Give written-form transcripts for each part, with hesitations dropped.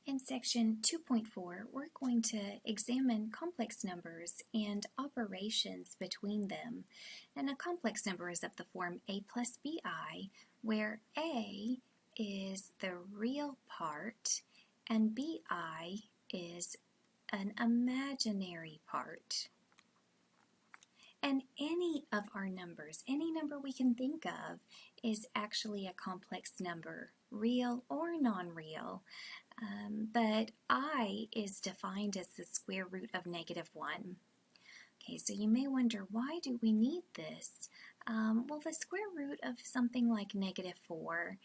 In section 2.4, we're going to examine complex numbers and operations between them. And a complex number is of the form a plus bi, where a is the real part and bi is an imaginary part. And any of our numbers, any number we can think of, is actually a complex number, real or non-real. But I is defined as the square root of -1. Okay, so you may wonder, why do we need this? Well, the square root of something like -4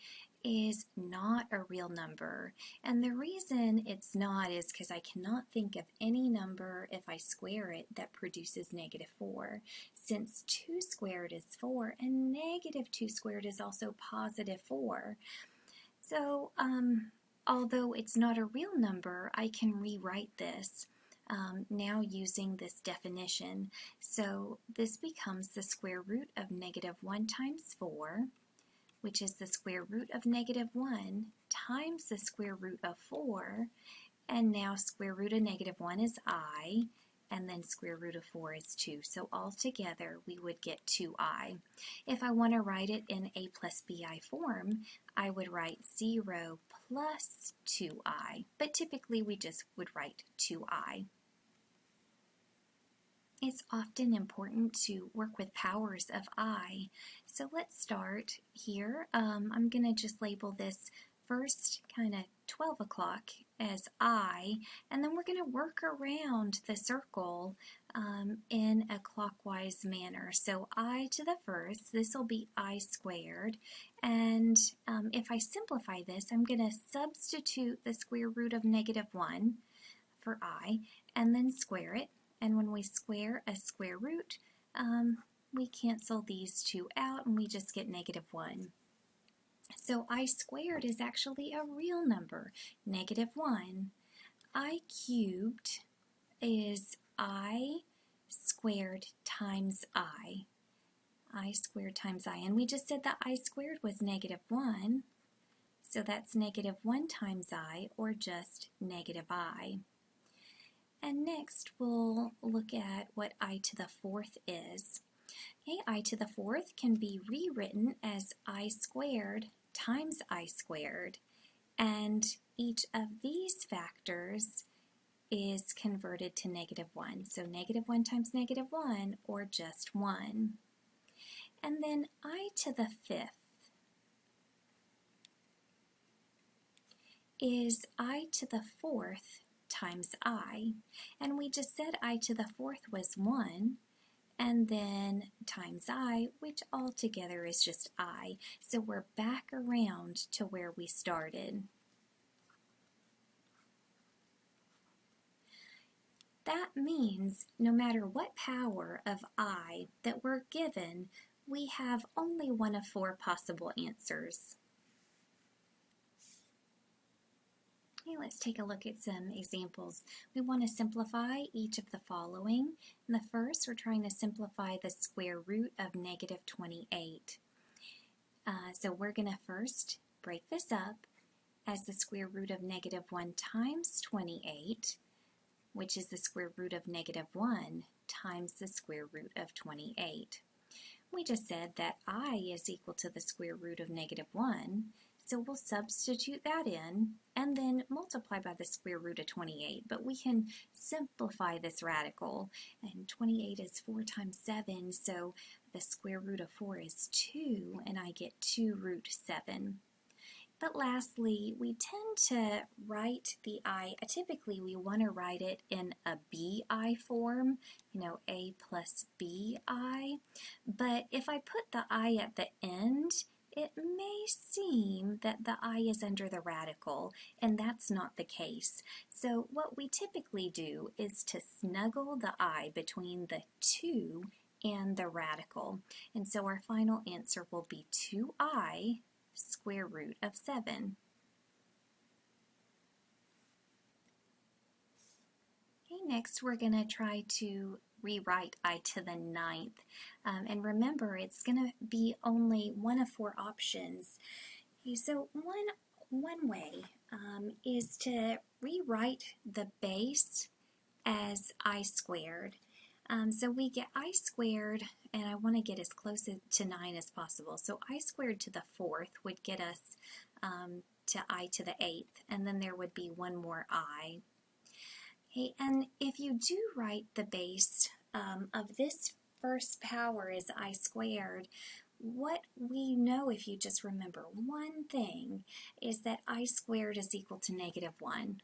is not a real number. And the reason it's not is because I cannot think of any number, if I square it, that produces -4. Since 2 squared is 4, and -2 squared is also +4. So, although it's not a real number, I can rewrite this now using this definition. So this becomes the square root of -1 times 4, which is the square root of -1 times the square root of 4, and now square root of -1 is I, and then square root of 4 is 2. So altogether, we would get 2i. If I want to write it in a plus bi form, I would write 0 plus 2i, but typically we just would write 2i. It's often important to work with powers of I. So let's start here. I'm going to just label this first kind of 12 o'clock as I, and then we're going to work around the circle in a clockwise manner. So I to the first, this will be I squared, and if I simplify this, I'm going to substitute the square root of -1 for I, and then square it. And when we square a square root, we cancel these two out and we just get -1. So I squared is actually a real number, -1. I cubed is I squared times I. I squared times I. And we just said that I squared was -1. So that's -1 times I, or just -I. And next we'll look at what I to the fourth is. Okay, I to the fourth can be rewritten as I squared times I squared, and each of these factors is converted to -1. So -1 times -1, or just 1. And then I to the fifth is I to the fourth times I, and we just said I to the fourth was 1, and then times I, which altogether is just I. So we're back around to where we started. That means no matter what power of I that we're given, we have only one of 4 possible answers. Okay, let's take a look at some examples. We want to simplify each of the following. In the first, we're trying to simplify the square root of -28. So we're going to first break this up as the square root of -1 times 28, which is the square root of -1 times the square root of 28. We just said that I is equal to the square root of -1, so we'll substitute that in and then multiply by the square root of 28. But we can simplify this radical, and 28 is 4 times 7, so the square root of 4 is 2, and I get 2 root 7. But lastly, we tend to write the I, typically we want to write it in a BI form, A plus BI. But if I put the I at the end, it may seem that the I is under the radical, and that's not the case. So what we typically do is to snuggle the I between the 2 and the radical. And so our final answer will be 2I square root of 7. Okay, next we're going to try to rewrite I to the 9th. And remember, it's going to be only one of 4 options. Okay, so one way is to rewrite the base as I squared. So we get I squared, and I want to get as close to 9 as possible. So I squared to the 4th would get us to I to the 8th, and then there would be one more I. Okay, and if you do write the base of this first power as I squared, what we know, if you just remember one thing, is that I squared is equal to -1.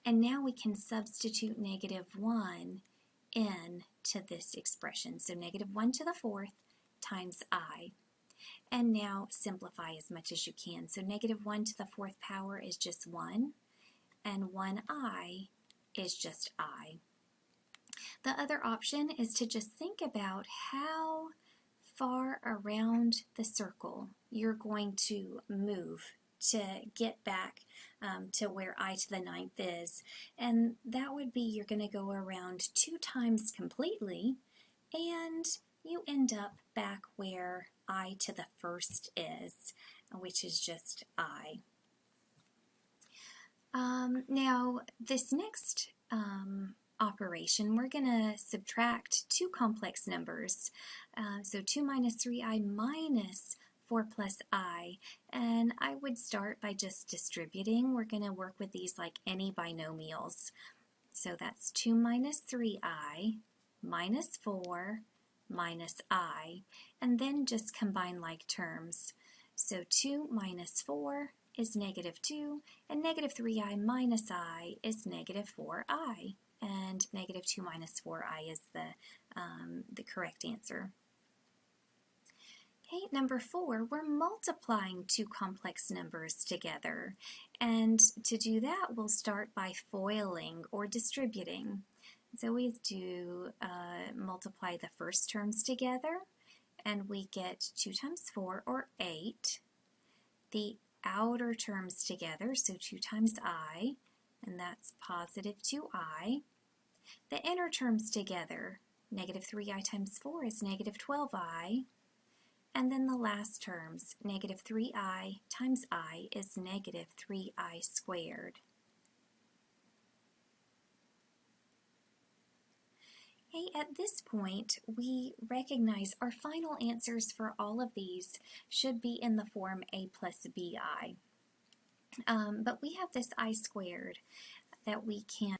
And now we can substitute -1 into this expression. So -1 to the 4th times I. And now simplify as much as you can. So -1 to the 4th power is just 1, and 1I is just I. The other option is to just think about how far around the circle you're going to move to get back to where I to the 9th is. And that would be you're going to go around 2 times completely, and you end up back where I to the 1st is, which is just I. Now, this next operation, we're going to subtract two complex numbers. So 2 minus 3i minus 4 plus I. And I would start by just distributing. We're going to work with these like any binomials. So that's 2 minus 3i minus 4 minus I. And then just combine like terms. So 2 minus 4 is -2, and -3i minus I is -4i. And -2 minus 4i is the correct answer. Okay, number 4, we're multiplying two complex numbers together. And to do that, we'll start by foiling or distributing. So we do multiply the first terms together, and we get 2 times 4, or 8. The outer terms together, so 2 times I, and that's positive 2i. The inner terms together, -3i times 4 is -12i. And then the last terms, -3i times I is -3i squared. Okay, at this point, we recognize our final answers for all of these should be in the form a plus bi. But we have this I squared that we can.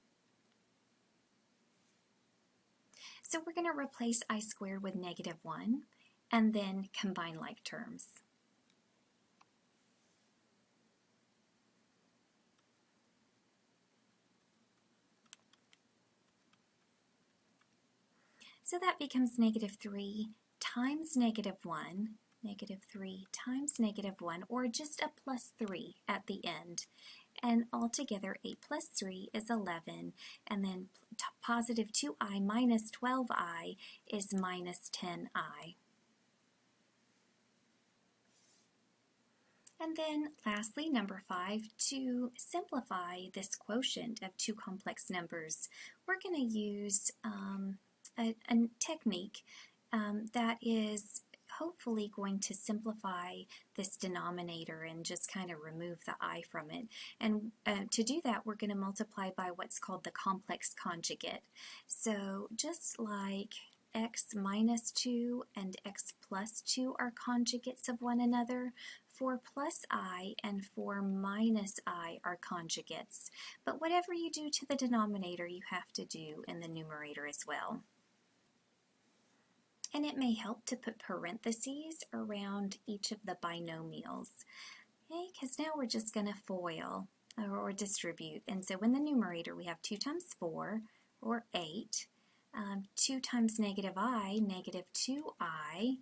So we're going to replace I squared with -1 and then combine like terms. So that becomes -3 times -1, -3 times -1, or just a +3 at the end. And altogether, 8 plus 3 is 11, and then positive 2i minus 12i is minus 10i. And then lastly, number 5, to simplify this quotient of two complex numbers, we're going to use a technique that is hopefully going to simplify this denominator and just kind of remove the I from it. And to do that, we're going to multiply by what's called the complex conjugate. So just like x minus 2 and x plus 2 are conjugates of one another, 4 plus I and 4 minus I are conjugates. But whatever you do to the denominator, you have to do in the numerator as well. And it may help to put parentheses around each of the binomials. Okay, because now we're just going to FOIL or distribute. And so in the numerator, we have 2 times 4, or 8, 2 times -I, -2i,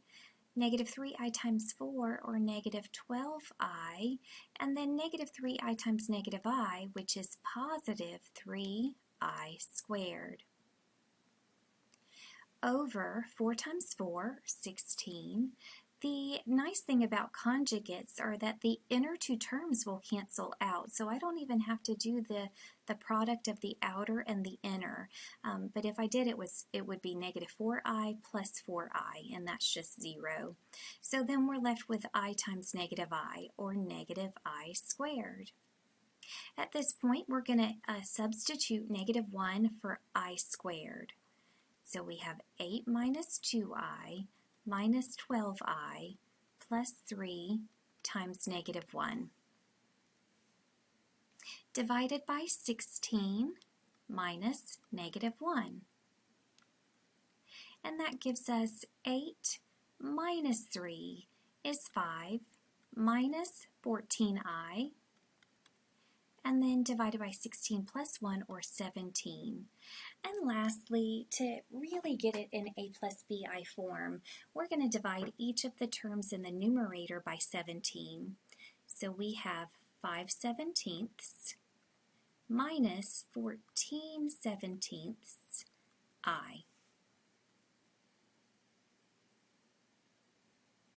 -3i times 4, or -12i, and then -3i times -I, which is positive 3i squared, over 4 times 4, 16. The nice thing about conjugates are that the inner two terms will cancel out, so I don't even have to do the product of the outer and the inner. But if I did, it would be -4i plus 4i, and that's just 0. So then we're left with I times -I, or -I squared. At this point, we're going to substitute -1 for I squared. So we have 8 minus 2I minus 12I plus 3 times -1. Divided by 16 minus -1. And that gives us 8 minus 3 is 5 minus 14I, and then divided by 16 plus 1, or 17. And lastly, to really get it in A plus BI form, we're going to divide each of the terms in the numerator by 17. So we have 5/17 minus 14/17 I.